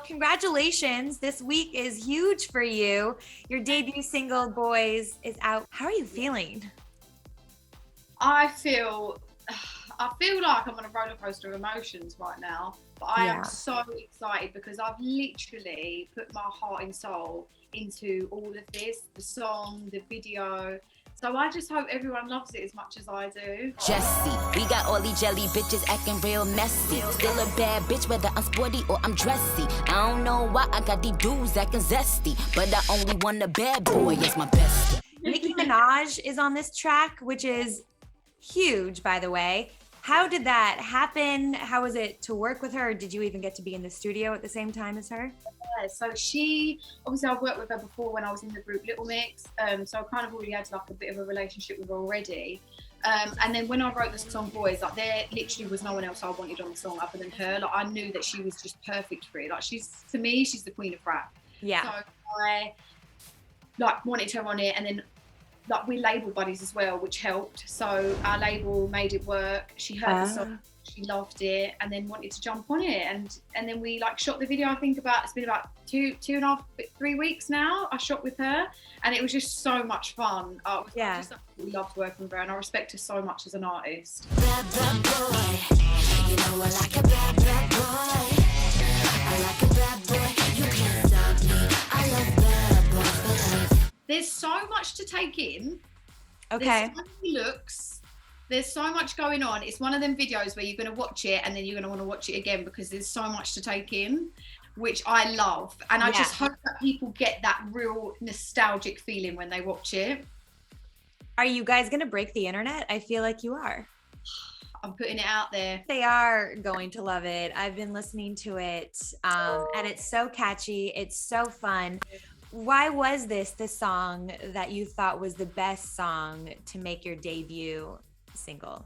congratulations. This week is huge for you. Your debut single, Boyz, is out. How are you feeling? I feel like I'm on a roller coaster of emotions right now, but I am so excited because I've literally put my heart and soul into all of this, the song, the video. So I just hope everyone loves it as much as I do. Jesy, we got all these jelly bitches acting real messy. Still a bad bitch whether I'm sporty or I'm dressy. I don't know why I got these dudes acting zesty, but I only want a bad boy as my bestie. Nicki Minaj is on this track, which is huge, by the way. How did that happen? How was it to work with her? Did you even get to be in the studio at the same time as her? Yeah, so she, obviously I've worked with her before when I was in the group Little Mix, so I kind of already had like a bit of a relationship with her already. And then when I wrote the song Boyz, like there literally was no one else I wanted on the song other than her. Like I knew that she was just perfect for it. Like to me, she's the queen of rap. Yeah. So I like wanted her on it, and then like we're label buddies as well, which helped. So our label made it work. She heard the song, she loved it, and then wanted to jump on it. And then we like shot the video. I think it's been about 3 weeks now. I shot with her, and it was just so much fun. I just absolutely loved working with her, and I respect her so much as an artist. Bad, bad boy, you know I like a bad, bad boy. I like a bad boy, you can't stop me. I love bad boys for life. There's so much to take in. Okay. There's so many looks. There's so much going on. It's one of them videos where you're going to watch it and then you're going to want to watch it again because there's so much to take in, which I love. And I just hope that people get that real nostalgic feeling when they watch it. Are you guys going to break the internet? I feel like you are. I'm putting it out there. They are going to love it. I've been listening to it, and it's so catchy. It's so fun. Why was this the song that you thought was the best song to make your debut single?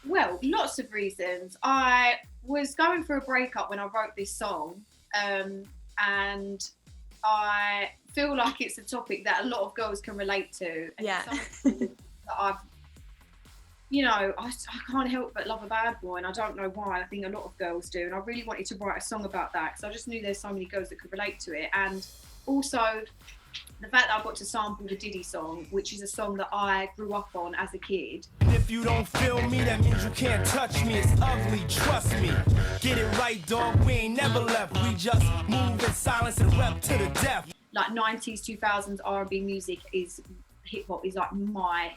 Well, lots of reasons. I was going through a breakup when I wrote this song, and I feel like it's a topic that a lot of girls can relate to. And it's something that I can't help but love a bad boy, and I don't know why. I think a lot of girls do, and I really wanted to write a song about that because I just knew there's so many girls that could relate to it. And also, the fact that I got to sample the Diddy song, which is a song that I grew up on as a kid. If you don't feel me, that means you can't touch me. It's ugly, trust me. Get it right, dog. We ain't never left. We just move in silence and rap to the death. Like 90s, 2000s R&B music hip hop is like my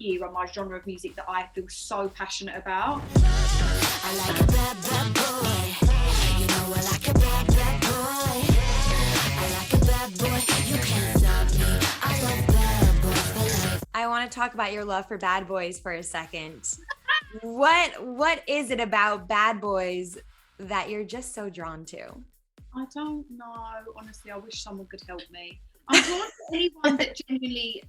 era, my genre of music that I feel so passionate about. I like a bad, bad boy. You know I like a bad, bad boy. I like a bad boy, you can't stop me. I love bad boys for life. I want to talk about your love for Bad Boys for a second. What is it about Bad Boys that you're just so drawn to? I don't know. Honestly, I wish someone could help me. I'm drawn to anyone that genuinely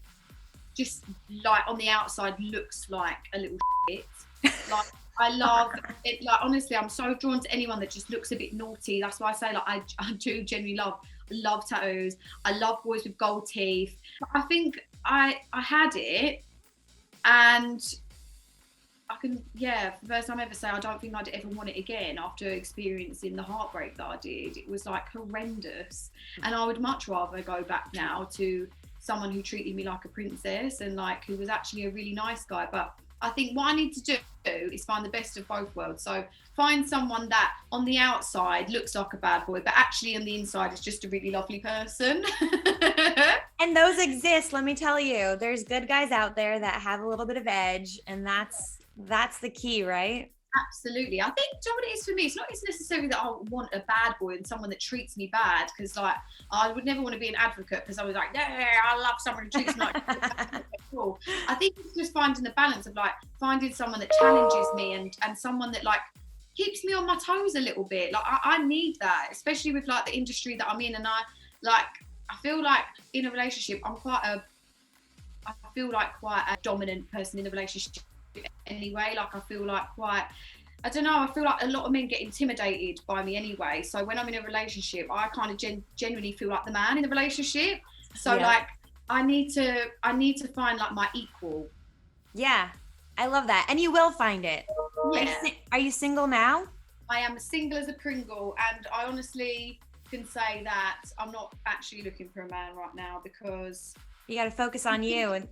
just like on the outside looks like a little shit. Like I love it. Like honestly, I'm so drawn to anyone that just looks a bit naughty. That's why I say like I do genuinely love tattoos. I love boys with gold teeth. I think I had it, and I can for the first time ever say I don't think I'd ever want it again after experiencing the heartbreak that I did. It was like horrendous, and I would much rather go back now to someone who treated me like a princess and like who was actually a really nice guy. But I think what I need to do is find the best of both worlds. So find someone that on the outside looks like a bad boy, but actually on the inside is just a really lovely person. And those exist, let me tell you. There's good guys out there that have a little bit of edge, and that's the key, right? Absolutely. I think, do you know what it is for me? It's not necessarily that I want a bad boy and someone that treats me bad, because like I would never want to be an advocate because I was like, yeah, I love someone who treats me like cool. I think it's just finding the balance of like finding someone that challenges me and someone that like keeps me on my toes a little bit. Like I need that, especially with like the industry that I'm in, and I feel like in a relationship I feel like quite a dominant person in the relationship anyway. Like I feel like I feel like a lot of men get intimidated by me anyway. So when I'm in a relationship, I kind of genuinely feel like the man in the relationship. So like I need to find like my equal. Yeah, I love that. And you will find it. Yeah. Are you single now? I am single as a Pringle, and I honestly can say that I'm not actually looking for a man right now because You got to focus on you and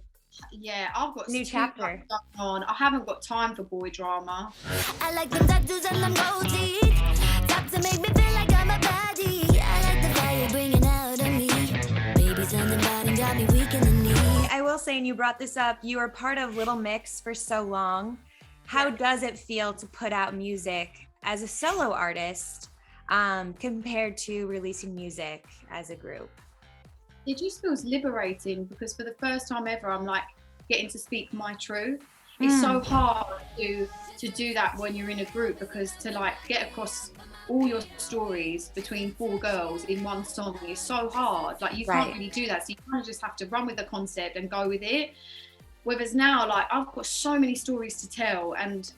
yeah, I've got new too chapter much going on. I haven't got time for boy drama. I like them tattoos and them gold teeth. Top to make me feel like I'm a baddie. I like the fire bringing out of me. Baby, something about it got me weak in the knee. I will say, and you brought this up, you were part of Little Mix for so long. How does it feel to put out music as a solo artist compared to releasing music as a group? It just feels liberating because for the first time ever, I'm like getting to speak my truth. It's so hard to do that when you're in a group because to like get across all your stories between 4 girls in one song is so hard. Like you can't really do that. So you kind of just have to run with the concept and go with it. Whereas now, like I've got so many stories to tell and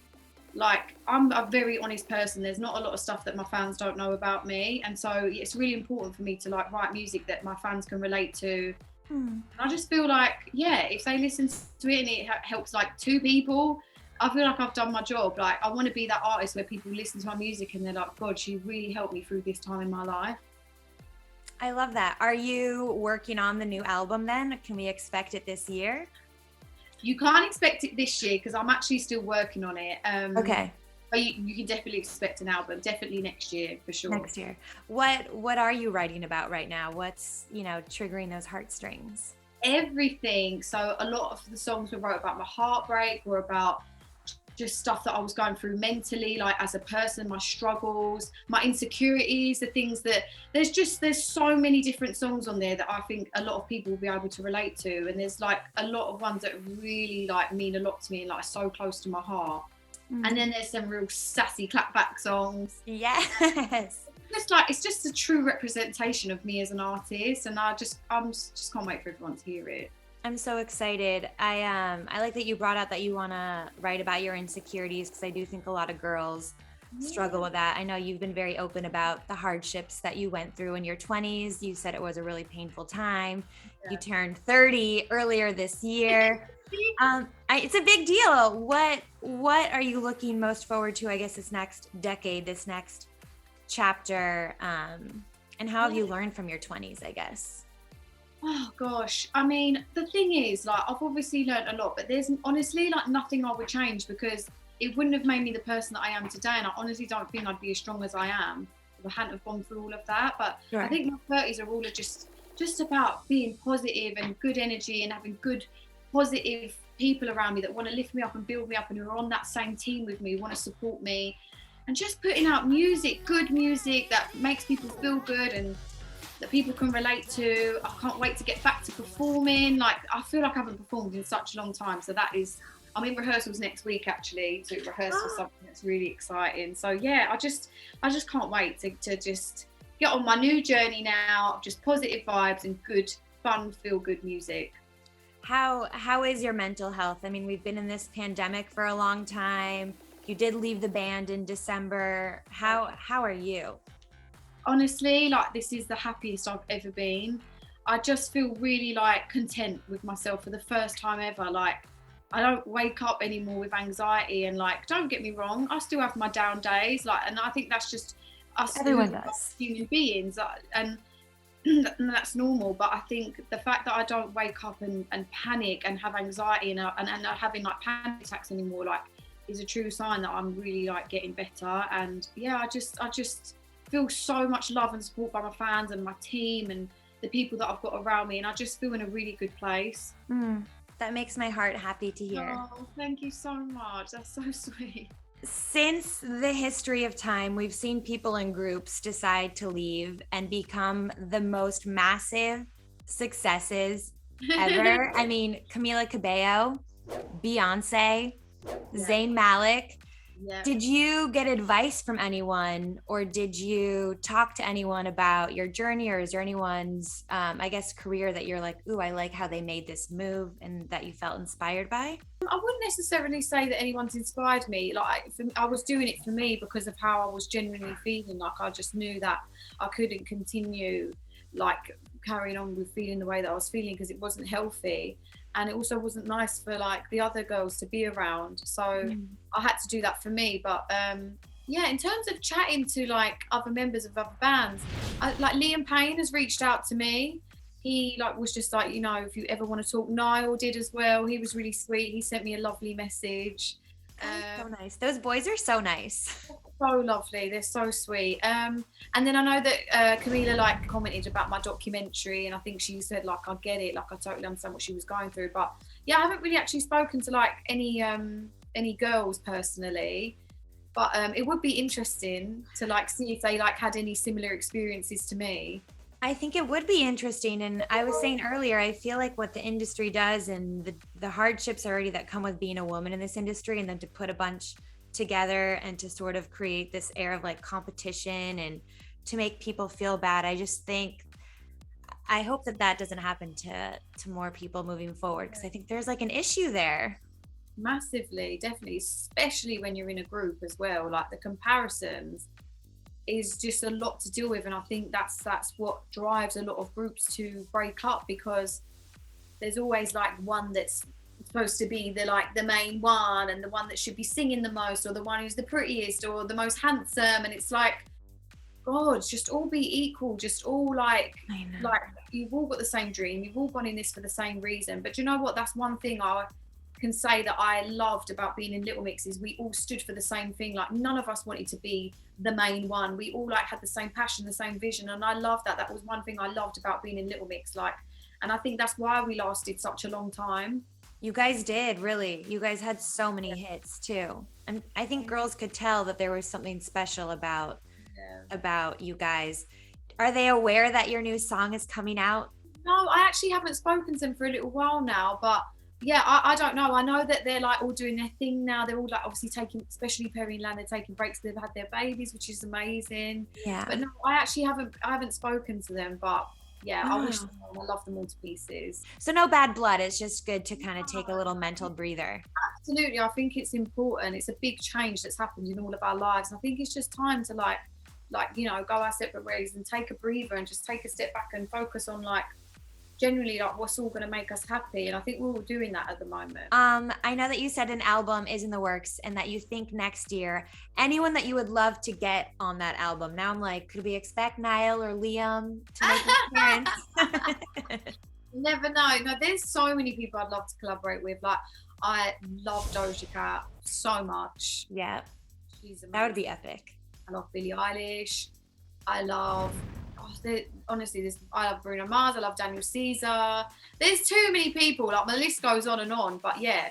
like I'm a very honest person. There's not a lot of stuff that my fans don't know about me. And so it's really important for me to like write music that my fans can relate to. And I just feel like, yeah, if they listen to it and it helps like 2 people, I feel like I've done my job. Like I want to be that artist where people listen to my music and they're like, God, she really helped me through this time in my life. I love that. Are you working on the new album then? Can we expect it this year? You can't expect it this year because I'm actually still working on it. Okay. But you can definitely expect an album, definitely next year for sure. Next year. What are you writing about right now? What's, triggering those heartstrings? Everything. So a lot of the songs were wrote about my heartbreak or about just stuff that I was going through mentally, like as a person, my struggles, my insecurities, the things that there's so many different songs on there that I think a lot of people will be able to relate to. And there's like a lot of ones that really like mean a lot to me and like so close to my heart. And then there's some real sassy clapback songs. Yes. It's just a true representation of me as an artist, and I just can't wait for everyone to hear it. I'm so excited. I like that you brought out that you want to write about your insecurities because I do think a lot of girls struggle with that. I know you've been very open about the hardships that you went through in your 20s. You said it was a really painful time. Yeah. You turned 30 earlier this year. It's a big deal. What are you looking most forward to, I guess, this next decade, this next chapter? And how have you learned from your 20s, I guess? Oh gosh, I mean, the thing is, like, I've obviously learned a lot, but there's honestly like nothing I would change because it wouldn't have made me the person that I am today. And I honestly don't think I'd be as strong as I am if I hadn't have gone through all of that. But sure. I think my 30s are all just about being positive and good energy and having good, positive people around me that want to lift me up and build me up and who are on that same team with me, want to support me, and just putting out music, good music that makes people feel good and that people can relate to. I can't wait to get back to performing. Like, I feel like I haven't performed in such a long time. So I'm in rehearsals next week actually to rehearse for something that's really exciting. So yeah, I just can't wait to just get on my new journey now, just positive vibes and good, fun, feel good music. How is your mental health? I mean, we've been in this pandemic for a long time. You did leave the band in December. How are you? Honestly, like, this is the happiest I've ever been. I just feel really like content with myself for the first time ever. Like, I don't wake up anymore with anxiety, and like, don't get me wrong, I still have my down days. Like, and I think that's just us. Everyone does. Human beings, and that's normal. But I think the fact that I don't wake up and panic and have anxiety and not having like panic attacks anymore, like, is a true sign that I'm really like getting better. And yeah, I just feel so much love and support by my fans and my team and the people that I've got around me, and I just feel in a really good place. That makes my heart happy to hear. Oh, thank you so much. That's so sweet. Since the history of time, we've seen people in groups decide to leave and become the most massive successes ever. I mean, Camila Cabello, Beyonce, Zayn Malik. Yeah. Did you get advice from anyone, or did you talk to anyone about your journey, or is there anyone's, I guess, career that you're like, ooh, I like how they made this move, and that you felt inspired by? I wouldn't necessarily say that anyone's inspired me. Like, I was doing it for me because of how I was genuinely feeling. Like, I just knew that I couldn't continue like carrying on with feeling the way that I was feeling because it wasn't healthy. And it also wasn't nice for like the other girls to be around. So I had to do that for me. But Yeah, in terms of chatting to like other members of other bands, like Liam Payne has reached out to me. He like was just like, you know, if you ever want to talk. Niall did as well. He was really sweet. He sent me a lovely message. So nice. Those boys are so nice. So lovely. They're so sweet. And then I know that Camila like commented about my documentary, and I think she said like, I get it, like I totally understand what she was going through. But yeah, I haven't really actually spoken to like any girls personally. But it would be interesting to like see if they like had any similar experiences to me. I think it would be interesting. And I was saying earlier, I feel like what the industry does and the hardships already that come with being a woman in this industry, and then to put a bunch together and to sort of create this air of like competition and to make people feel bad. I just think, I hope that that doesn't happen to more people moving forward, because I think there's like an issue there. Massively, definitely, especially when you're in a group as well. Like the comparisons is just a lot to deal with, and I think that's what drives a lot of groups to break up, because there's always like one that's supposed to be the main one, and the one that should be singing the most, or the one who's the prettiest or the most handsome, and it's like, God, just all be equal, just all like you've all got the same dream, you've all gone in this for the same reason. But you know what, that's one thing I can say that I loved about being in Little Mix, is we all stood for the same thing. Like none of us wanted to be the main one. We all like had the same passion, the same vision, and I love that. That was one thing I loved about being in Little Mix. Like, and I think that's why we lasted such a long time. You guys did, really. You guys had so many hits too. And I think girls could tell that there was something special about you guys. Are they aware that your new song is coming out? No, I actually haven't spoken to them for a little while now, but yeah, I don't know. I know that they're like all doing their thing now. They're all like obviously taking, especially Perry and Lan, they're taking breaks. They've had their babies, which is amazing. Yeah. But no, I haven't spoken to them, but yeah, I wish them all. I love them all to pieces. So no bad blood. It's just good to kind of take a little mental breather. Absolutely. I think it's important. It's a big change that's happened in all of our lives. And I think it's just time to like, you know, go our separate ways and take a breather and just take a step back and focus on like, generally like what's all going to make us happy. And I think we're all doing that at the moment. I know that you said an album is in the works and that you think next year. Anyone that you would love to get on that album? Now I'm like, could we expect Niall or Liam to make an appearance? Never know. No, there's so many people I'd love to collaborate with. Like I love Doja Cat so much. Yeah, she's amazing. That would be epic. I love Billie Eilish. I love I love Bruno Mars. I love Daniel Caesar. There's too many people. Like my list goes on and on. But yeah,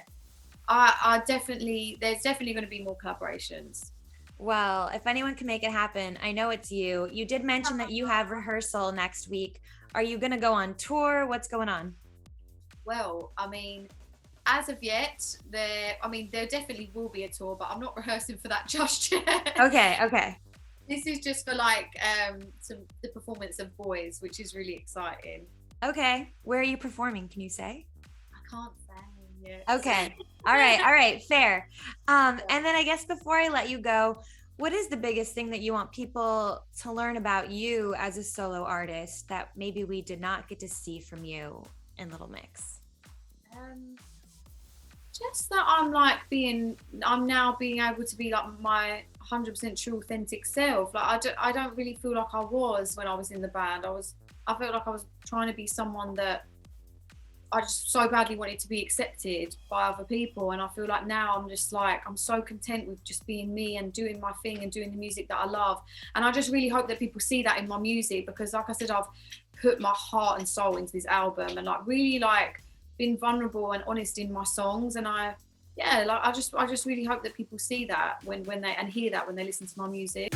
there's definitely going to be more collaborations. Well, if anyone can make it happen, I know it's you. You did mention that you have rehearsal next week. Are you going to go on tour? What's going on? Well, I mean, as of yet, there definitely will be a tour, but I'm not rehearsing for that just yet. Okay. This is just for like the performance of Boyz, which is really exciting. Okay. Where are you performing? Can you say? I can't say yet. Okay. All right. Fair. And then I guess before I let you go, what is the biggest thing that you want people to learn about you as a solo artist that maybe we did not get to see from you in Little Mix? Just that I'm now being able to be like my 100% true authentic self. Like I don't really feel like I was when I was in the band. I felt like I was trying to be someone that I just so badly wanted to be accepted by other people, and I feel like now I'm just like, I'm so content with just being me and doing my thing and doing the music that I love. And I just really hope that people see that in my music, because like I said, I've put my heart and soul into this album and like really like been vulnerable and honest in my songs. And I just really hope that people see that when they and hear that when they listen to my music.